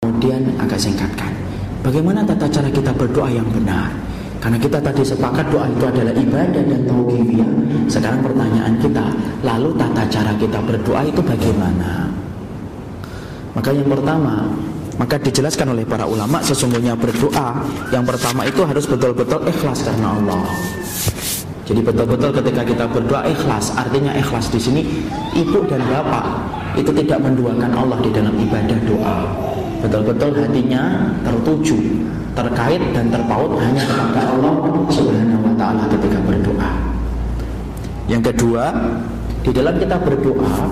Kemudian agak singkatkan, bagaimana tata cara kita berdoa yang benar? Karena kita tadi sepakat doa itu adalah ibadah dan tauqifiyah. Sekarang pertanyaan kita, lalu tata cara kita berdoa itu bagaimana? Maka yang pertama, maka dijelaskan oleh para ulama, sesungguhnya berdoa yang pertama itu harus betul-betul ikhlas karena Allah. Jadi betul-betul ketika kita berdoa ikhlas, artinya ikhlas di sini ibu dan bapak itu tidak menduakan Allah di dalam ibadah doa. Betul-betul hatinya tertuju, terkait dan terpaut hanya kepada Allah Subhanahu wa ta'ala ketika berdoa. Yang kedua, di dalam kita berdoa,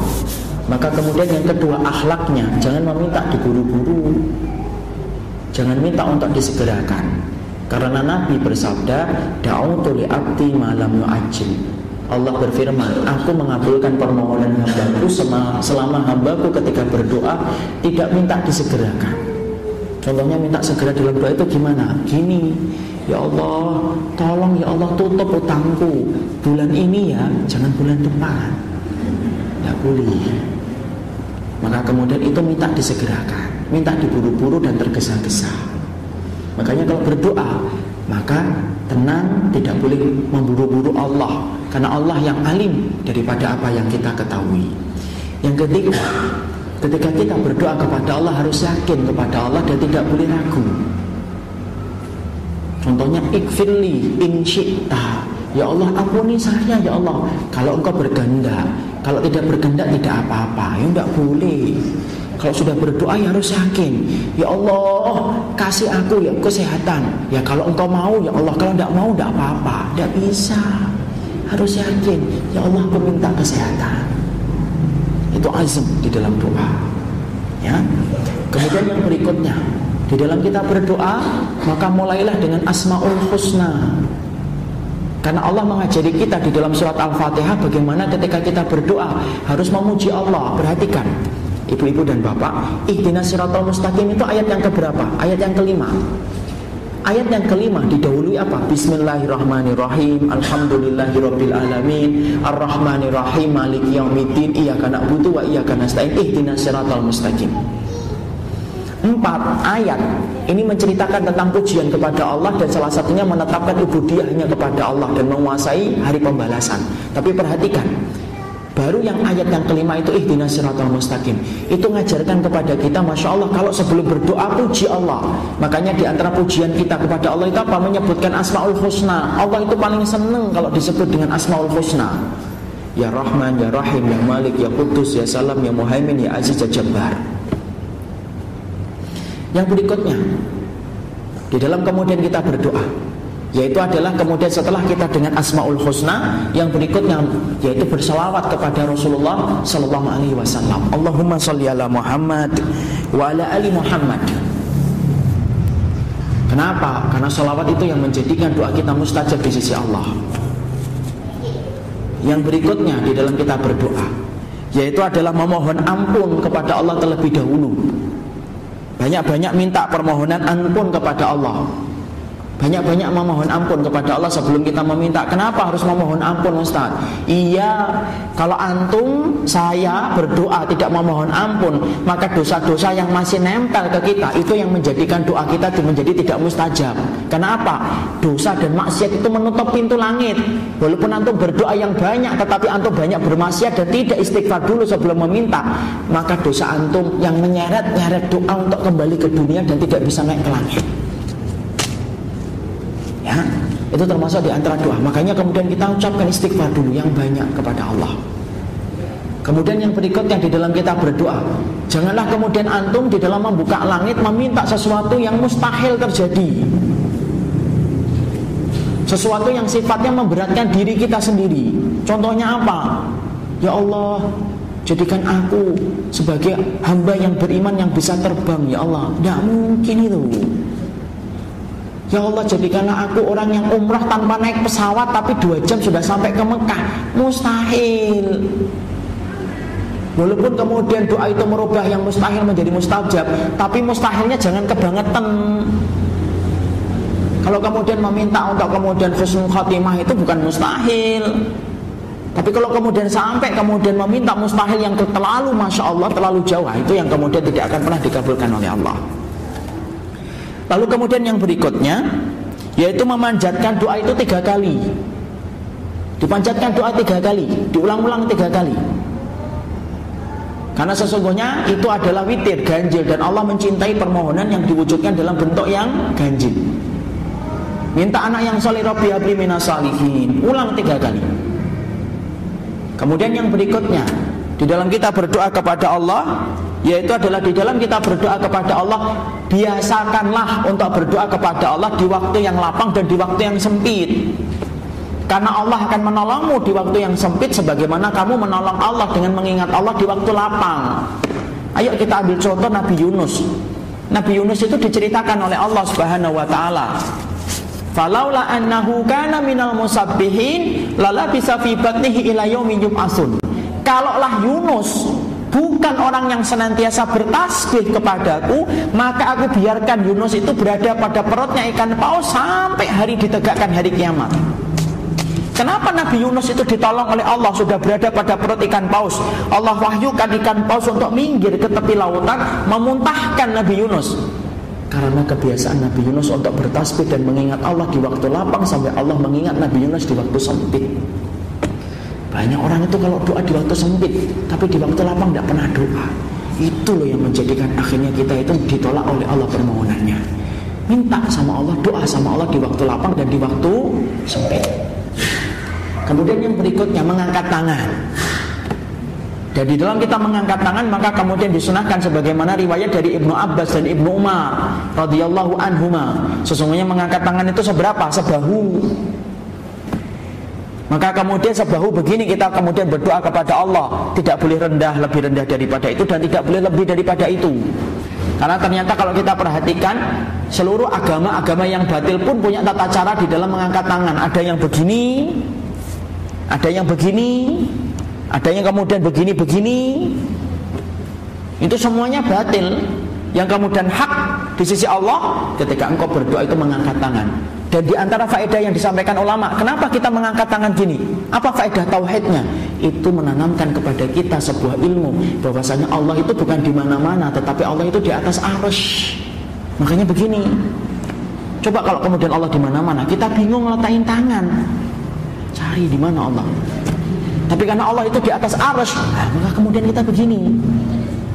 maka kemudian yang kedua akhlaknya, jangan meminta diburu-buru, jangan minta untuk disegerakan. Karena Nabi bersabda, da'utu li abdi ma lam yu'ajjil. Allah berfirman, aku mengabulkan permohonan hambaku selama hambaku ketika berdoa tidak minta disegerakan. Contohnya minta segera dalam doa itu gimana? Gini, ya Allah, tolong ya Allah tutup utangku bulan ini ya, jangan bulan depan. Ya boleh. Maka kemudian itu minta disegerakan, minta diburu-buru dan tergesa-gesa. Makanya kalau berdoa, maka tenang, tidak boleh memburu-buru Allah, karena Allah yang alim daripada apa yang kita ketahui. Yang ketiga, ketika kita berdoa kepada Allah harus yakin kepada Allah dan tidak boleh ragu. Contohnya ikfirli in syi'ta, ya Allah ampuni saya ya Allah. Kalau engkau berkehendak, kalau tidak berkehendak tidak apa-apa, ya enggak boleh. Kalau sudah berdoa ya harus yakin, ya Allah kasih aku ya kesehatan. Ya kalau engkau mau ya Allah, kalau tidak mau tidak apa-apa. Tidak bisa, harus yakin, ya Allah aku minta kesehatan. Itu azam di dalam doa ya. Kemudian yang berikutnya, di dalam kita berdoa maka mulailah dengan Asmaul Husna. Karena Allah mengajari kita di dalam surat Al-Fatihah bagaimana ketika kita berdoa harus memuji Allah. Perhatikan ibu-ibu dan bapak, ihdinas siratal mustaqim itu ayat yang keberapa? Ayat yang kelima. Ayat yang kelima didahului apa? Bismillahirrahmanirrahim, alhamdulillahirabbil alamin, arrahmanirrahim, maliki yaumiddin, iyyaka na'budu wa iyyaka nasta'in, ihdinas siratal mustaqim. 4 ayat ini menceritakan tentang pujian kepada Allah dan salah satunya menetapkan ubudiyahnya kepada Allah dan menguasai hari pembalasan. Tapi perhatikan, baru yang ayat yang kelima itu ihdinas siratal mustaqim, itu ngajarkan kepada kita, Masya Allah, kalau sebelum berdoa puji Allah. Makanya di antara pujian kita kepada Allah itu apa? Menyebutkan Asmaul Husna. Allah itu paling senang kalau disebut dengan Asmaul Husna. Ya Rahman, Ya Rahim, Ya Malik, Ya Qudus, Ya Salam, Ya Muhaimin, Ya Aziz, Ya Jabbar. Yang berikutnya, di dalam kemudian kita berdoa, yaitu adalah kemudian setelah kita dengan Asmaul Husna, yang berikutnya yaitu bersalawat kepada Rasulullah Sallallahu Alaihi Wasallam. Allahumma sholli ala Muhammad wa ala ali Muhammad. Kenapa? Karena salawat itu yang menjadikan doa kita mustajab di sisi Allah. Yang berikutnya di dalam kita berdoa, yaitu adalah memohon ampun kepada Allah terlebih dahulu. Banyak-banyak minta permohonan ampun kepada Allah. Banyak-banyak memohon ampun kepada Allah sebelum kita meminta. Kenapa harus memohon ampun, Ustaz? Iya, kalau antum, saya berdoa tidak memohon ampun, maka dosa-dosa yang masih nempel ke kita itu yang menjadikan doa kita menjadi tidak mustajab. Kenapa? Dosa dan maksiat itu menutup pintu langit. Walaupun antum berdoa yang banyak, tetapi antum banyak bermaksiat dan tidak istighfar dulu sebelum meminta, maka dosa antum yang menyeret-nyeret doa untuk kembali ke dunia dan tidak bisa naik ke langit. Ya, itu termasuk di antara doa. Makanya kemudian kita ucapkan istighfar dulu yang banyak kepada Allah. Kemudian yang berikutnya di dalam kita berdoa, janganlah kemudian antum di dalam membuka langit meminta sesuatu yang mustahil terjadi, sesuatu yang sifatnya memberatkan diri kita sendiri. Contohnya apa? Ya Allah, jadikan aku sebagai hamba yang beriman yang bisa terbang. Ya Allah, tidak mungkin itu. Ya Allah, jadikanlah aku orang yang umrah tanpa naik pesawat tapi 2 jam sudah sampai ke Mekah. Mustahil. Walaupun kemudian doa itu merubah yang mustahil menjadi mustajab, tapi mustahilnya jangan kebangetan. Kalau kemudian meminta untuk kemudian husnul khotimah itu bukan mustahil. Tapi kalau kemudian sampai kemudian meminta mustahil yang terlalu Masya Allah, terlalu jauh, itu yang kemudian tidak akan pernah dikabulkan oleh Allah. Lalu kemudian yang berikutnya yaitu memanjatkan doa itu 3 kali. Dipanjatkan doa 3 kali, diulang-ulang 3 kali. Karena sesungguhnya itu adalah witir, ganjil, dan Allah mencintai permohonan yang diwujudkan dalam bentuk yang ganjil. Minta anak yang soleh, Rabbi habli minas salihin, ulang 3 kali. Kemudian yang berikutnya, di dalam kita berdoa kepada Allah, yaitu adalah di dalam kita berdoa kepada Allah, biasakanlah untuk berdoa kepada Allah di waktu yang lapang dan di waktu yang sempit. Karena Allah akan menolongmu di waktu yang sempit sebagaimana kamu menolong Allah dengan mengingat Allah di waktu lapang. Ayo kita ambil contoh Nabi Yunus. Nabi Yunus itu diceritakan oleh Allah Subhanahu wa taala. Falaula annahu kana minal musabbihin lalabisa fi batnihi ila yaumi yub'atsun. Kalaulah Yunus bukan orang yang senantiasa bertasbih kepadaku, maka aku biarkan Yunus itu berada pada perutnya ikan paus sampai hari ditegakkan hari kiamat. Kenapa Nabi Yunus itu ditolong oleh Allah sudah berada pada perut ikan paus? Allah wahyukan ikan paus untuk minggir ke tepi lautan, memuntahkan Nabi Yunus. Karena kebiasaan Nabi Yunus untuk bertasbih dan mengingat Allah di waktu lapang, sampai Allah mengingat Nabi Yunus di waktu sempit. Banyak orang itu kalau doa di waktu sempit, tapi di waktu lapang tidak pernah doa. Itu loh yang menjadikan akhirnya kita itu ditolak oleh Allah permohonannya. Minta sama Allah, doa sama Allah di waktu lapang dan di waktu sempit. Kemudian yang berikutnya mengangkat tangan. Dan di dalam kita mengangkat tangan, maka kemudian disunahkan sebagaimana riwayat dari Ibnu Abbas dan Ibnu Umar radhiyallahu anhuma. Sesungguhnya mengangkat tangan itu seberapa? Sebahu. Maka kemudian sebahu begini kita kemudian berdoa kepada Allah. Tidak boleh rendah, lebih rendah daripada itu, dan tidak boleh lebih daripada itu. Karena ternyata kalau kita perhatikan, seluruh agama-agama yang batil pun punya tata cara di dalam mengangkat tangan. Ada yang begini, ada yang begini, ada yang kemudian begini-begini. Itu semuanya batil. Yang kemudian hak di sisi Allah ketika engkau berdoa itu mengangkat tangan. Dan di antara faedah yang disampaikan ulama, kenapa kita mengangkat tangan gini? Apa faedah tauhidnya? Itu menanamkan kepada kita sebuah ilmu bahwasanya Allah itu bukan di mana-mana, tetapi Allah itu di atas arsy. Makanya begini. Coba kalau kemudian Allah di mana-mana, kita bingung ngeletakkan tangan. Cari di mana Allah. Tapi karena Allah itu di atas arsy, maka kemudian kita begini.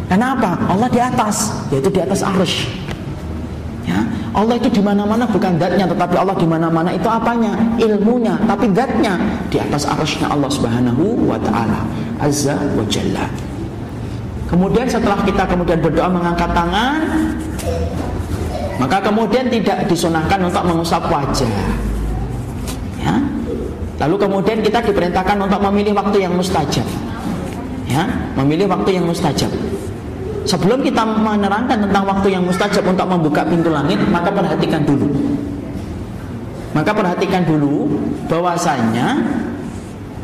Kenapa? Allah di atas, yaitu di atas arsy. Ya, Allah itu di mana-mana bukan zatnya, tetapi Allah di mana-mana itu apanya? Ilmunya, tapi zatnya di atas arsy-nya Allah Subhanahu wa taala azza wa jalla. Kemudian setelah kita kemudian berdoa mengangkat tangan, maka kemudian tidak disunahkan untuk mengusap wajah. Ya. Lalu kemudian kita diperintahkan untuk memilih waktu yang mustajab. Ya, memilih waktu yang mustajab. Sebelum kita menerangkan tentang waktu yang mustajab untuk membuka pintu langit, maka perhatikan dulu. Maka perhatikan dulu bahwasanya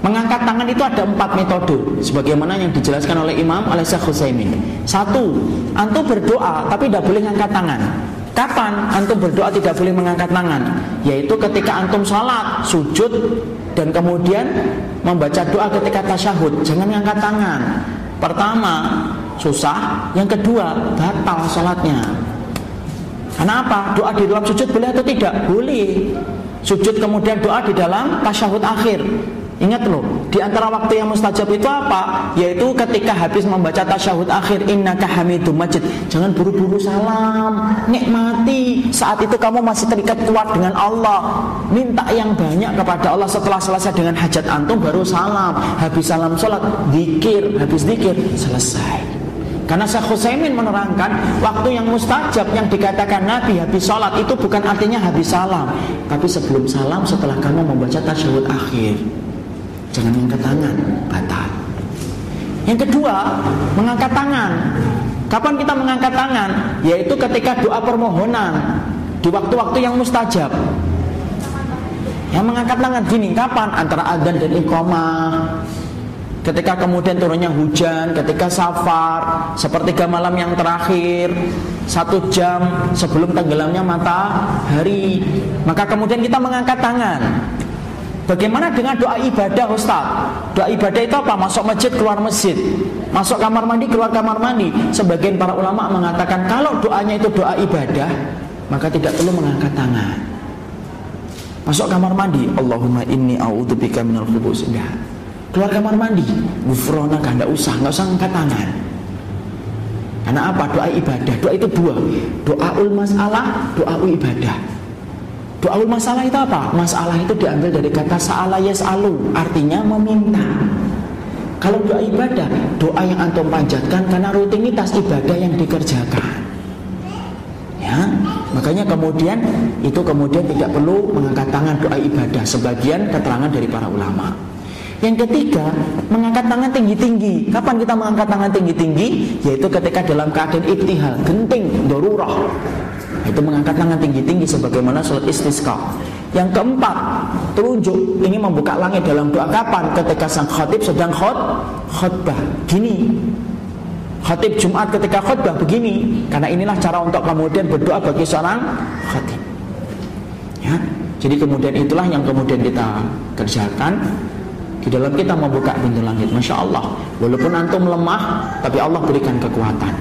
mengangkat tangan itu ada 4 metode, sebagaimana yang dijelaskan oleh Imam Al-Syekh Utsaimin. 1, antum berdoa tapi tidak boleh mengangkat tangan. Kapan antum berdoa tidak boleh mengangkat tangan? Yaitu ketika antum salat, sujud, dan kemudian membaca doa ketika tasyahud. Jangan mengangkat tangan. Pertama, susah. Yang kedua, batal salatnya. Kenapa? Doa di dalam sujud boleh atau tidak? Boleh. Sujud kemudian doa di dalam tasyahud akhir. Ingat loh, di antara waktu yang mustajab itu apa? Yaitu ketika habis membaca tasyahud akhir, innaka hamidum majid. Jangan buru-buru salam, nikmati. Saat itu kamu masih terikat kuat dengan Allah. Minta yang banyak kepada Allah. Setelah selesai dengan hajat antum baru salam. Habis salam sholat, zikir. Habis zikir, selesai. Karena Syekh Utsaimin menerangkan waktu yang mustajab yang dikatakan Nabi habis sholat itu bukan artinya habis salam, tapi sebelum salam, setelah kamu membaca tasyahud akhir. Jangan mengangkat tangan, batal. Yang kedua, mengangkat tangan. Kapan kita mengangkat tangan? Yaitu ketika doa permohonan di waktu-waktu yang mustajab. Yang mengangkat tangan gini, kapan? Antara adzan dan iqamah. Ketika kemudian turunnya hujan, ketika safar, sepertiga malam yang terakhir, 1 jam sebelum tenggelamnya matahari, maka kemudian kita mengangkat tangan. Bagaimana dengan doa ibadah, Ustaz? Doa ibadah itu apa? Masuk masjid, keluar masjid. Masuk kamar mandi, keluar kamar mandi. Sebagian para ulama mengatakan kalau doanya itu doa ibadah, maka tidak perlu mengangkat tangan. Masuk kamar mandi, Allahumma inni a'udzubika minal khubus. Enggak. Keluar kamar mandi, ghufranaka, enggak usah angkat tangan. Karena apa? Doa ibadah. Doa itu dua. Doaul masalah, doaul ibadah. Doaul masalah itu apa? Masalah itu diambil dari kata sa'ala yas'alu, artinya meminta. Kalau doa ibadah, doa yang antum panjatkan karena rutinitas ibadah yang dikerjakan. Ya, makanya kemudian tidak perlu mengangkat tangan doa ibadah, sebagian keterangan dari para ulama. Yang ketiga, mengangkat tangan tinggi-tinggi. Kapan kita mengangkat tangan tinggi-tinggi? Yaitu ketika dalam keadaan ibtihal, genting, darurah. Itu mengangkat tangan tinggi-tinggi sebagaimana salat istisqa. Yang keempat, telunjuk ini membuka langit dalam doa kapan? Ketika sang khatib sedang khutbah. Gini. Khatib Jumat ketika khutbah begini, karena inilah cara untuk kemudian berdoa bagi seorang khatib. Ya, jadi kemudian itulah yang kemudian kita kerjakan di dalam kita membuka pintu langit. Masya Allah, walaupun antum lemah, tapi Allah berikan kekuatan.